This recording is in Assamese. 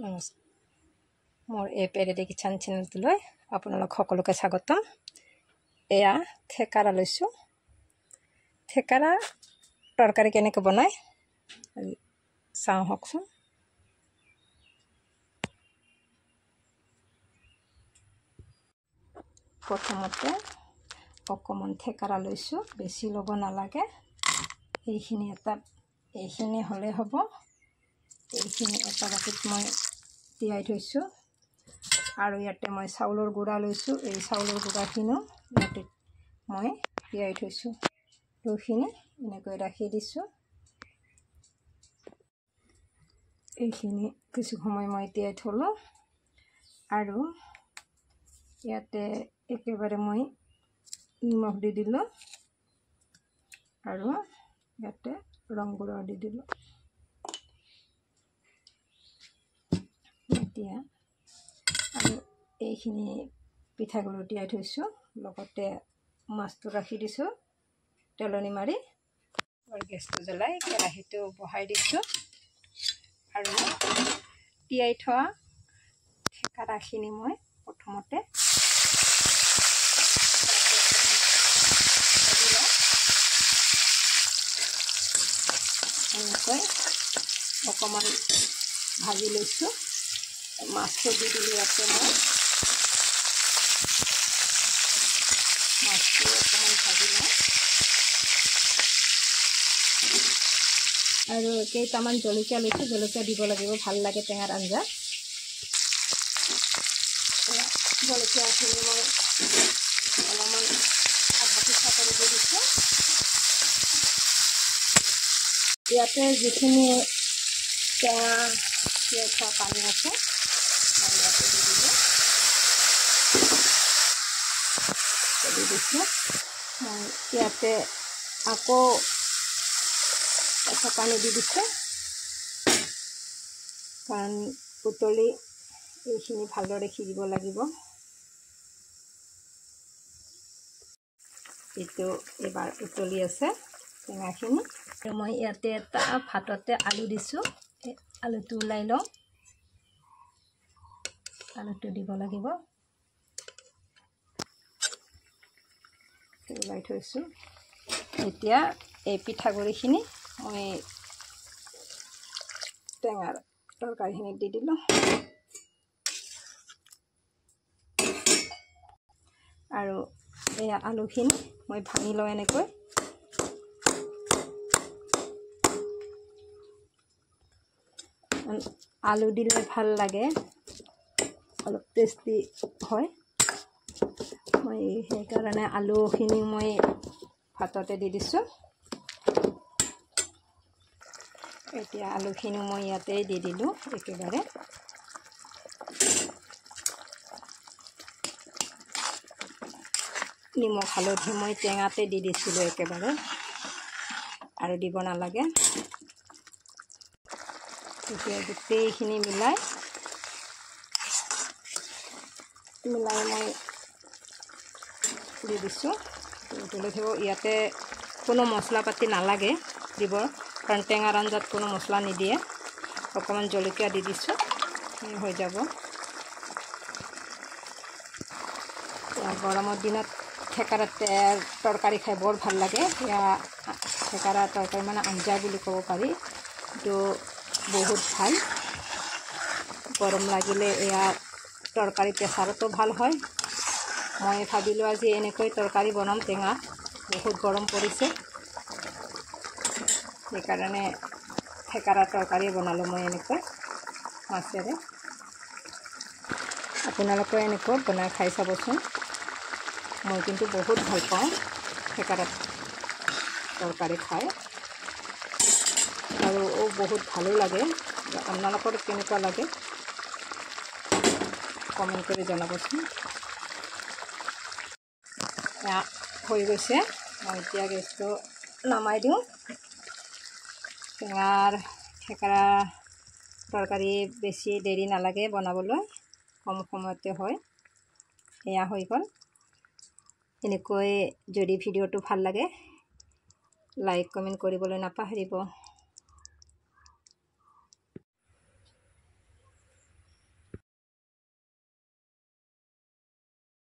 নমস্কাৰ মোৰ এই পেৰেডি কিচেন চেনেলটোলৈ আপোনালোক সকলোকে স্বাগতম। এয়া থেকেৰা লৈছোঁ। থেকেৰা তৰকাৰী কেনেকৈ বনায় চাওঁ হওকচোন। প্ৰথমতে অকণমান থেকেৰা লৈছোঁ, বেছি ল'ব নালাগে। এইখিনি হ'লে হ'ব। এইখিনি এটা বাটিত মই তিয়াই থৈছোঁ আৰু ইয়াতে মই চাউলৰ গুড়া লৈছোঁ। এই চাউলৰ গুড়াখিনিও ইয়াতে মই তিয়াই থৈছোঁ। এইখিনি এনেকৈ ৰাখি দিছোঁ। এইখিনি কিছু সময় মই তিয়াই থলোঁ আৰু ইয়াতে একেবাৰে মই নিমখ দি দিলোঁ আৰু ইয়াতে ৰং গুড়া দি দিলোঁ। এতিয়া আৰু এইখিনি পিঠাগুড়ি তিয়াই থৈছোঁ, লগতে মাছটো ৰাখি দিছোঁ তেলনি মাৰি। আৰু গেছটো জ্বলাই কেৰাহীটো বহাই দিছোঁ আৰু তিয়াই থোৱা থেকেৰাখিনি মই প্ৰথমতে এনেকৈ অকণমান ভাজি লৈছোঁ। মাছটো দি দিলোঁ ইয়াতে মই মাছটো অকণমান ভাজি লওঁ আৰু কেইটামান জলকীয়া লৈছোঁ। জলকীয়া দিব লাগিব, ভাল লাগে টেঙাৰ আঞ্জা। জলকীয়াখিনি মই অলপমান আধা পিঠা কৰি দি দিছোঁ। ইয়াতে যিখিনি টেঙা তিয়াই থোৱা পানী আছে মই ইয়াতে দি দিছোঁ। মই ইয়াতে আকৌ কেঁচা পানী দি দিছোঁ, কাৰণ উতলি এইখিনি ভালদৰে সিজিব লাগিব। এইটো এবাৰ উতলি আছে টেঙাখিনি। আৰু মই ইয়াতে এটা ভাততে আলু দিছোঁ। এই আলুটো ওলাই লওঁ। আলুটো দিব লাগিব, ওলাই থৈছোঁ। এতিয়া এই পিঠাগুড়িখিনি মই টেঙাৰ তৰকাৰীখিনিত দি দিলোঁ আৰু এয়া আলুখিনি মই ভাঙি লওঁ এনেকৈ। আলু দিলে ভাল লাগে, অলপ টেষ্টি হয়। মই সেইকাৰণে আলুখিনি মই ভাততে দি দিছোঁ। এতিয়া আলুখিনি মই ইয়াতে দি দিলোঁ একেবাৰে। নিমখ হালধি মই টেঙাতে দি দিছিলোঁ একেবাৰে, আৰু দিব নালাগে। এতিয়া গোটেইখিনি মিলাই মই দি দিছোঁ। উতলি থাকিব। ইয়াতে কোনো মছলা পাতি নালাগে দিব, কাৰণ টেঙাৰ আঞ্জাত কোনো মছলা নিদিয়ে। অকণমান জলকীয়া দি দিছোঁ, হৈ যাব। গৰমৰ দিনত থেকেৰা তৰকাৰী খাই বৰ ভাল লাগে। এয়া থেকেৰা তৰকাৰী মানে আঞ্জা বুলি ক'ব পাৰি। এইটো বহুত ভাল। গৰম লাগিলে এয়া তৰকাৰী প্ৰেছাৰতো ভাল হয়। মই ভাবিলোঁ আজি এনেকৈ তৰকাৰী বনাম টেঙা, বহুত গৰম পৰিছে, সেইকাৰণে থেকেৰা তৰকাৰী বনালোঁ মই এনেকৈ মাছেৰে। আপোনালোকে এনেকৈ বনাই খাই চাবচোন। মই কিন্তু বহুত ভাল পাওঁ থেকেৰা তৰকাৰী খাই, আৰু বহুত ভালো লাগে। আপোনালোকৰ কেনেকুৱা লাগে কমেণ্ট কৰি জনাবচোন। হৈ গৈছে, মই এতিয়া গেছটো নমাই দিওঁ। টেঙাৰ থেকেৰা তৰকাৰী বেছি দেৰি নালাগে বনাবলৈ, কম সময়তে হয়। এয়া হৈ গ'ল। এনেকৈ যদি ভিডিঅ'টো ভাল লাগে লাইক কমেণ্ট কৰিবলৈ নাপাহৰিব।